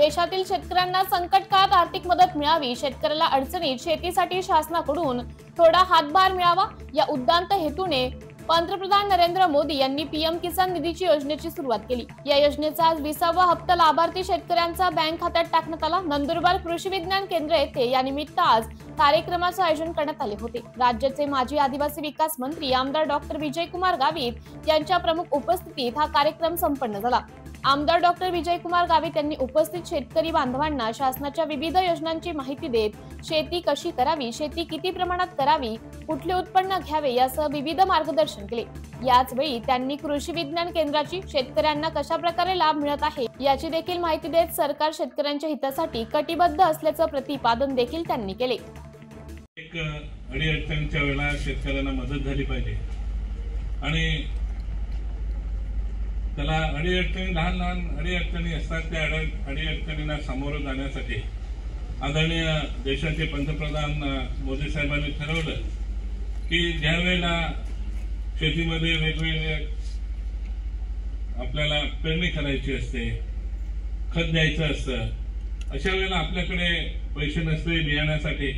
देशातील शेतकऱ्यांना संकट काळात आर्थिक मदत मिळावी, शेतकऱ्याला अडचणीत शेतीसाठी शासनाकडून थोडा हातभार मिळावा या उद्दांत हेतूने पंतप्रधान नरेंद्र मोदी यांनी पीएम किसान निधीची योजनेची सुरुवात केली। या योजनेचा आज 20वा हप्ता लाभार्थी शेतकऱ्यांचा बँक खात्यात टाकण्यात आला। नंदुरबार कृषी विज्ञान केंद्र येथे या निमित्त आज कार्यक्रमाचे आयोजन करण्यात आले होते। राज्याचे माजी आदिवासी विकास मंत्री आमदार डॉक्टर विजयकुमार गावित यांच्या प्रमुख उपस्थितीत हा कार्यक्रम संपन्न झाला। आमदार डॉक्टर विजयकुमार गावित यांनी उपस्थित शेतकरी बांधवांना शासनाच्या विविध योजनांची माहिती देत शेती कशी करावी, शेती किती प्रमाणात करावी, कुठले उत्पन्न घ्यावे यासह विविध मार्गदर्शन केले। याच वेळी त्यांनी कृषी विज्ञान केंद्राची शेतकऱ्यांना कशा प्रकारे लाभ मिळत आहे याची देखील माहिती देत सरकार शेतकऱ्यांच्या हितासाठी कटिबद्ध असल्याचं प्रतिपादन देखील त्यांनी केले। एक अडीअडचणीच्या वेळेला शेतकऱ्यांना मदत झाली पाहिजे आणि त्याला अडीअडचणी लहान अडीअडचणी असतात। त्या अडीअडचणींना सामोरं जाण्यासाठी आदरणीय देशाचे पंतप्रधान मोदी साहेबांनी ठरवलं की ज्या वेळेला शेतीमध्ये वेगवेगळे आपल्याला पेरणी करायची असते, खत द्यायचं असतं, अशा वेळेला आपल्याकडे पैसे नसते बियाण्यासाठी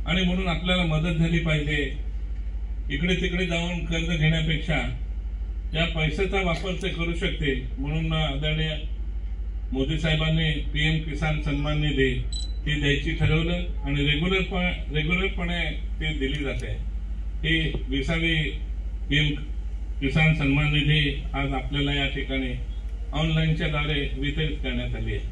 आणि म्हणून आपल्याला मदत झाली पाहिजे। इकडे तिकडे जाऊन कर्ज घेण्यापेक्षा या पैशाचा वापर ते करू शकते म्हणून आदरणीय मोदी साहेबांनी पीएम किसान सन्मान निधी ती द्यायची ठरवलं आणि रेग्युलरपणे ती दिली जाते। ही 20वी पीएम किसान सन्मान निधी आज आपल्याला या ठिकाणी ऑनलाईनच्या द्वारे वितरित करण्यात आली आहे।